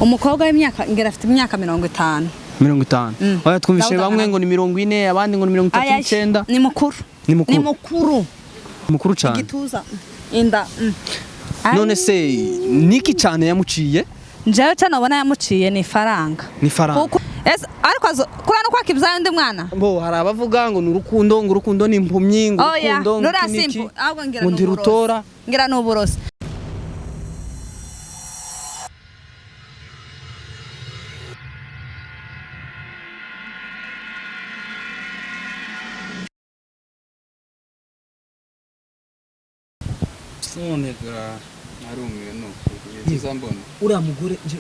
umukobwa w'imyaka ngera afite imyaka 50. 50. Oya twumvishe bamwe ngo ni 40 abandi ngo ni 39. Ni mukuru. Mukuru cyane. Igituza inda. None se niki cyane yamuciye? Njewe cyane abona yamuciye ni faranga. Ariko kurana kwa kibyaye ndi mwana. Bo hari abavuga ngo urukundo ni impumyi ngo urukundo niki. Ngo ndirutora. Ngira n'uburozi. none ga arumu nuko biza mbona uriya mugore nje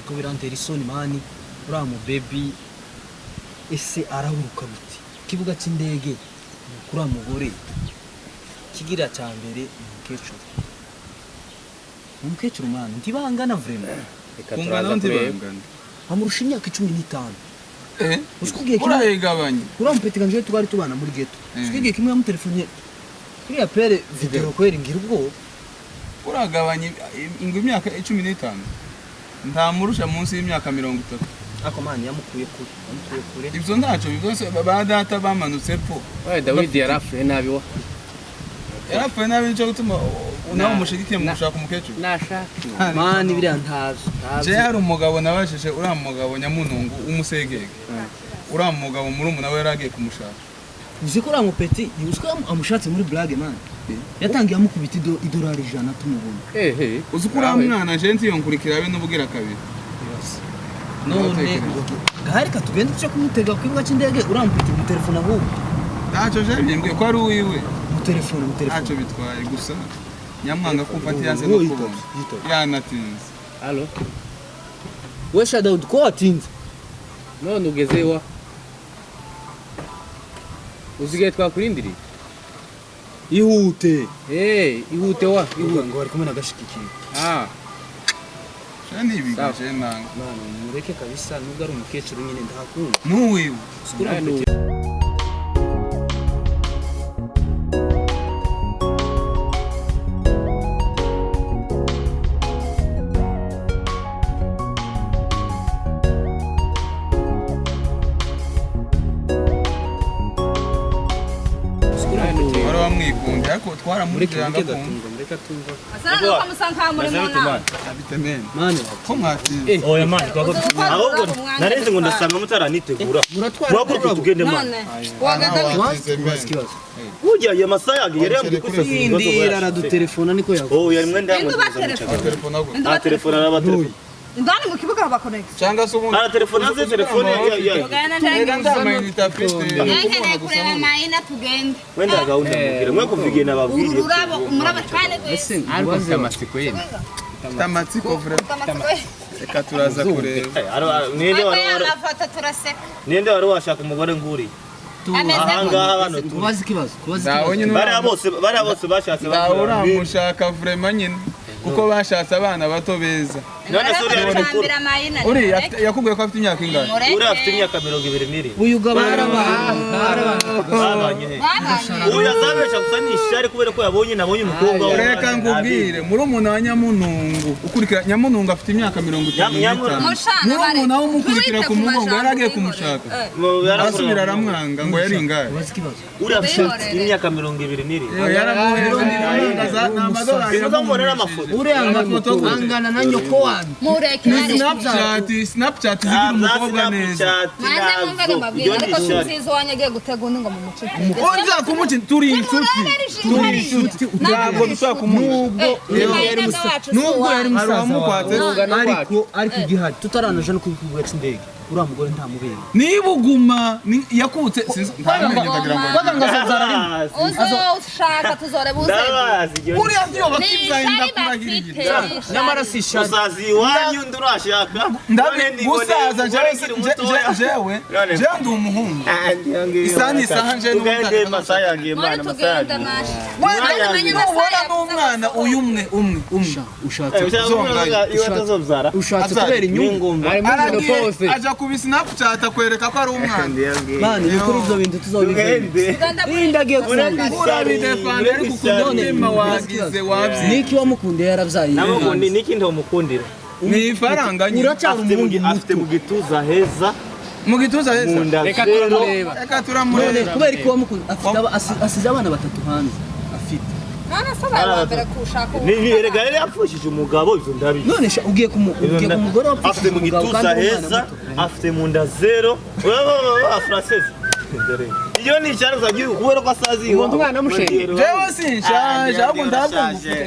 kubirantera isoni mani uriya mu baby ese arahuruka biti kibuga cy'indege uriya mugore kigira cya mbere umukecuru mani ntibangana vraiment kungana ndibangana amurusha imyaka 15 uskubwiye urayigabanye uriya mupetiga nje tugari tubana muri ghetto uskubwiye kimwe mu telefone kuri apere video kwera ngira ubwo uragabanye ingo imyaka 15 nta murusha munsi y'imyaka 30 ako mani yamukuye kure ibyo ntacyo bivuze ba data bamanutse pfo Dawudi yarafuye nabi wa yarafuye nabi cyo gutuma unaho mushigikiye mu gushaka umukecuru nashaka mani biriya ntazo je hari umugabo nabashije uriya mugabo nyamunungu umusegege uriya mugabo muri umuna we yaragiye kumushaka uzi ko uriya mupeti yusko amushatse muri blague man yatangiye amukubita idolari 100 tumubona uzi ko uriya mwana je ntiyo nkurikira abe n'ubwira kabiri none gahari katugende cyo kumutega kwibwa cy'indege uriya mupeti mu telefone ahubwo ntacyo je byembwe ko ari uwiwe mu telefone ntacyo bitwaye gusa nyamwanga kumva atiyanze no kubona yanatinze allo we Dawudi ko atinze none ugeze wa uzigaye twakurindiriye ihute ihute wa ngo bari kumwe nagashikikiye cyane ibigaje nanga mwana mureke kabisa nubwo ari umukecuru nyine ndahakunda nuwiwe ariko twaramurikiranga mureka tumva asana ko musanka muri mwana abitemene mani ko mwatsinze oya mani twako ahubwo narenze ngo ndasanga mutaranitegura murakuruka tugende mani burya ya masaya yari yamukuse indira aradutelefona niko yago oya mwende telefona telefona n'abatelefona ndani mu kibuga bakoneka cyangwa se ubundi telefona ze telefone ya ndamayinite afite nkeneye kureba mayina tugende wenda gahunda mubwire mwe kuvigena babwire muraba cyane ese arwaze amatsiko yene tamatsiko vraiment reka turaza kureba ninde wari washaka umugore nguri ahangaha hano tubaze ikibazo bari bose bashatse uramushaka vraiment nyine kuko bashatse abana bato beza uri yakubwiye ko afite imyaka ingana uri afite imyaka 22 uyu gabara babanye uyu azabesha gusa nishari kubera ko nabonye umukobwa we reka ngubwire muri umuna wa nyamunungu ukurikira nyamunungu afite imyaka 55 muri umuna wo mukurikira ku mugongo yaragiye kumushaka asubira aramwanga ngo yari ingahe uri afite imyaka 22 yaramuhereza n'amadolari y'amubonera amafoto uri angana na nyoko wanyu mureke Snapchat zigira umukobwa neza maze mwumvaga mabwira ariko sinzizo wanyagiye guteguna ngo mu mucike onza kumuci turi inshuti ntabwo dushaka kumubwo nubwo yari musaza ariko igihari tutaranaje no kubikuvuga cy'indege uriya mugore nta mubere nibuguma yakutse ntamenye ndagira ngo bazangazazara ushaka tuzore buze uri avyo bakivzainda kuragirira namara sisha usazi wanyu ndurashaka gusaza jewe ndi umuhungu isani sanje n'umwana masaya ngiye mana masaya wabona n'umwana uyu umwe ushatse kubera inyungu aja kubi Snapchat akwereka ko ari umwana mani bikuru ibyo bintu tuzobigende indagiye kurabidefanda ariko kudonema wagize wabyi niki wamukunde yaravyaye namukundi niki ndo mukundira ni ifaranga nyine afite mu gituza heza reka turamureba reka turamureba kubera ko asize abana batatu hanze afite Nana saba wambere kushaka. Erega rero yapfushije umugabo izo ndabizi. None ugiye kumugore afite mu gituza heza, afite mu nda zero. Française. Iyo ni cyane zagiye kubera ko asazi uwo mwana mushenge. Jewe sinshaje ahubwo ndabwo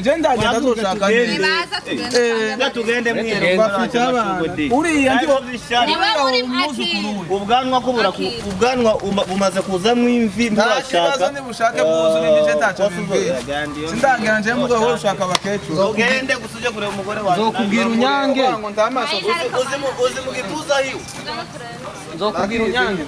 je ndagenda dushaka niba tugende mwero bafite abana uriya ndi ubwanwa kubura ubwanwa bumaze kuzamwe imvi ndashaka nibushake bwuzura indije tacho sindagira nje mugo ho ushaka abakecuru ugende gusuje kure umugore wawe nzokubwira unyange uzi mu gituza hiyo nzokubwira unyange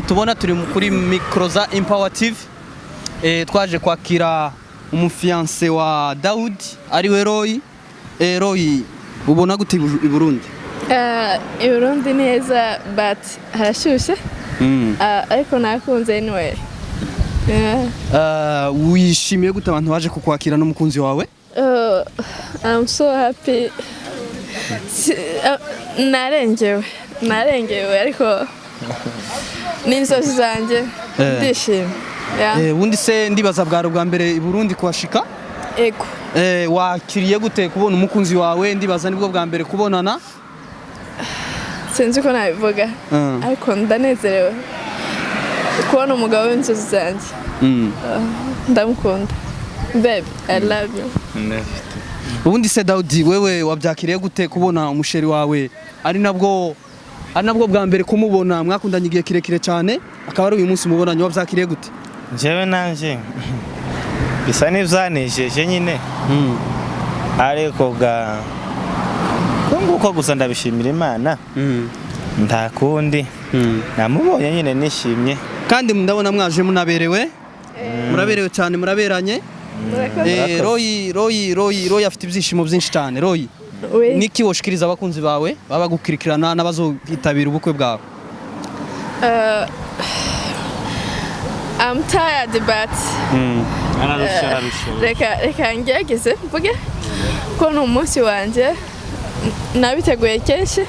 Tubona turi kuri micro za Empower TV twaje kwakira umufiance wa Dawudi ari we Roy. Roy ubona gute i Burundi? I Burundi neza but harashushe ariko nakunze anyway. Wishimiye gute abantu baje kukwakira n'umukunzi wawe? I'm so happy. Narengewe ariko n'inzozi zanjye ndishimye. Wundi se ndibaza bwa mbere i Burundi kuhashika? Ego. Wakiriye gute kubona umukunzi wawe? Ndibaza nibwo bwa mbere kubonana? Sinzi ko nabivuga ariko ndanezerewe kubona umugabo w'inzozi zanjye. Ndamukunda. Babe, I love you. Ubundi se Dawudi wewe wabyakiriye gute kubona umusheri wawe ari nabwo bwa mbere kumubona mwakundanye igihe kirekire cyane akaba ari uyu munsi mubonanye wabyakiriye gute? Jewe nanje bisa n'ivyanejeje nyine ariko nguko gusa ndabishimira Imana nta kundi namubonye nyine nishimye kandi ndabona mwaje munaberewe muraberewe cyane muraberanye Royi afite ibyishimo byinshi cyane Royi niki woshikiriza abakunzi bawe baba gukurikirana n'abazohitabira ubukwe bwawe I'm tired but reka ngerageze mvuge ko ni umunsi wanjye nabiteguye kenshi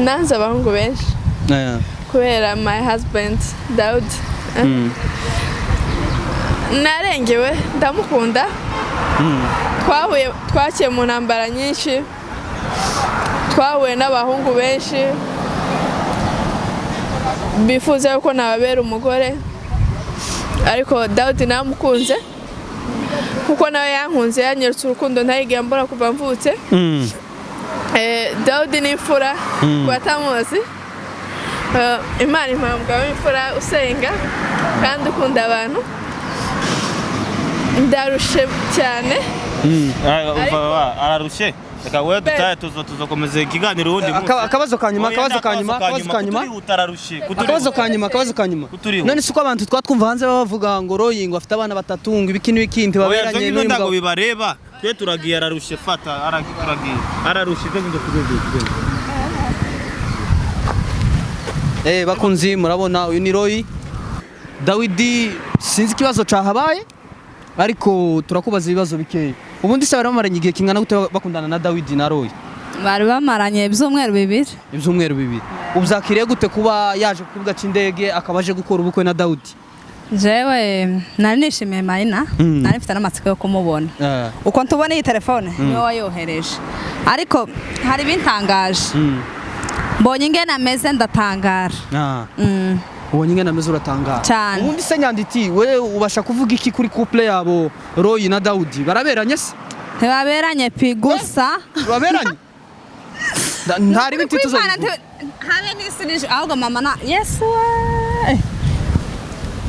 nanze abahungu benshi kubera my husband Dawudi narengewe ndamukunda twakiye mu ntambara nyinshi twahuye n'abahungu benshi bifuza yuko nababera umugore ariko Dawudi namukunze kuko nawe yankunze yanyeretse urukundo ntayigiye mbona kuva mvutse Dawudi ni imfura batamuzi Imana impamvu w'imfura usenga kandi ukunda abantu ndarushe cyane ararushe reka wewe dutaye tuzokomeza ikiganiro undi akabazo kanyuma none suko abantu twatwumva hanze bavuga ngo Royi ngo afite abana batatu ngo ibiki n'ibiki ntibaberanye n'uyu mugabo bibareba twe turagiye ararushe fata turagiye ararushe ndo bakunzi murabona uyu ni Royi Dawudi sinzi ikibazo cahabaye ariko turakubaza ibibazo bikeya ubundi se baramaranye igihe kingana gute bakundana na Dawudi na Royi bari bamaranye ibyumweru bibiri ubyakiriye gute kuba yaje ku kibuga cy'indege akabaje gukora ubukwe na Dawudi jewe nari nishimiye Marina nari mfite n'amatsiko yo kumubona uko ntubona iyi telefone niwe wayohereje ariko hari bintangaje mbonye ingene ameze ndatangara ubonye ingene ameze uratangara cyane ubundi se Nyanditi we ubasha kuvuga iki kuri couple yabo Royi na Dawudi baraberanye se ntibaberanye pi gusa baberanye ntari biti tuzo habe nisirije ahubwo mama na Yesu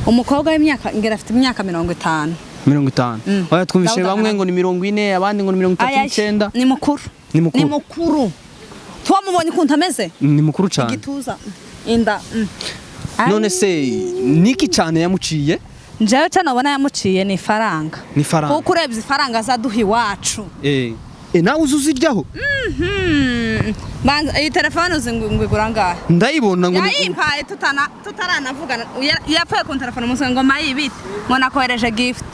umukobwa w'imyaka ngera afite imyaka 50 oya twumvishe bamwe ngo ni 40 abandi ngo ni 39 ni mukuru twamubonye ukuntu ameze ni mukuru cyane igituza inda none se niki cyane yamuciye njewe cyane ubona yamuciye ni faranga kuko urebye ifaranga azaduha iwacu nawe uzuziryaho iyi telefone uzingwigura ngahe ndayibona ngo yayimpaye tutaranavugana yapfuye ku telefone umusanga ngo mayibite ngo nakohereje gift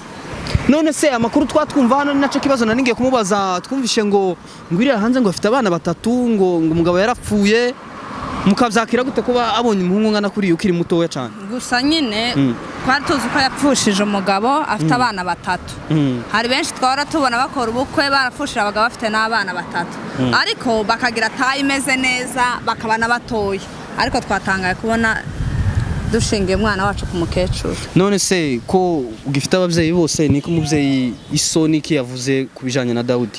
none se amakuru twatwumva hano naco kibazo naningiye kumubaza twumvishe ngo ngwirira hanze ngo afite abana batatu ngo umugabo yarapfuye mukavyakira gute kuba abonye umuhungu ngana kuri ukiri mutoya cyane gusa nyine twari tuzi ko yapfushije umugabo afite abana batatu hari benshi twara tubona bakora ubukwe barapfushije abagabo bafite n'abana batatu ariko bakagira tayi imeze neza bakabana batoya ariko twatangaye kubona dushingiye umwana wacu ku mukecuru none se ko ugifite abavyeyi bose niko umuvyeyi isoni ki yavuze kubijanye na Dawudi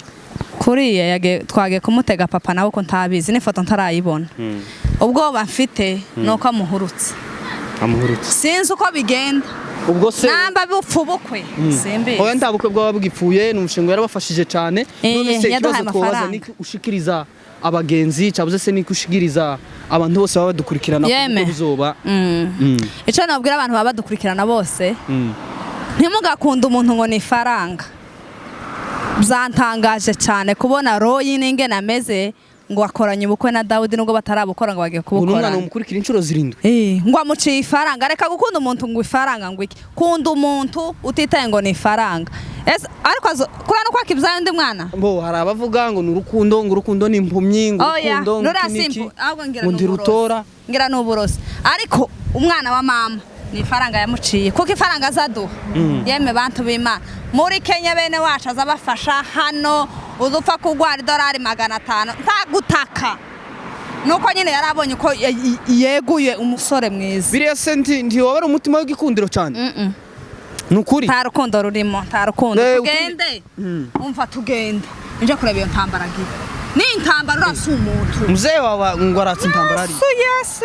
kuriye twagiye kumutega papa nawe ko ntabizi n'ifoto ntarayibona ubwoba mfite nuko amuhurutse sinzi uko bigenda ubwo se namba bupfu bukwe simbe oya ndabukwe bwa bugipfuye n'umushinga yarabafashije cyane none se ikibazo twabaza niki ushikiriza abagenzi cyabuze se niki ushigiriza abantu bose baba badukurikirana kuko bizoba ico nabwira abantu baba badukurikirana bose ntimugakunda umuntu ngo ni faranga byantangaje cyane kubona Royi n'ingene ameze ngo akoranye ubukwe na Dawudi nubwo batarabukora ngo bagiye kubukora umwana umukurikira inshuro 7 ngo amuciye ifaranga reka gukunda umuntu ngo ifaranga ngo iki kunda umuntu utitaye ngo ni ifaranga ariko kurana kwaka ibyayo ndi mwana mbo hari abavuga ngo urukundo ni impumyi ngo urukundo ngo ndirutora ngira n'uburozi ariko umwana wa mama ni ifaranga yamuciye kuko ifaranga azaduha yeme bantu b'Imana muri Kenya bene wacu azabafasha hano uzupfa kugwara $500 ntagutaka nuko nyine yarabonye ko yeguye umusore mwiza biriya senti ntiwabara umutima w'igikundiro cyane nukuri nta rukundo rurimo nta rukundo tugende umva tugende nje kureba iyo ntambara gira ni intambara urasa umuntu muzee wawe ngo aratse intambara ari yes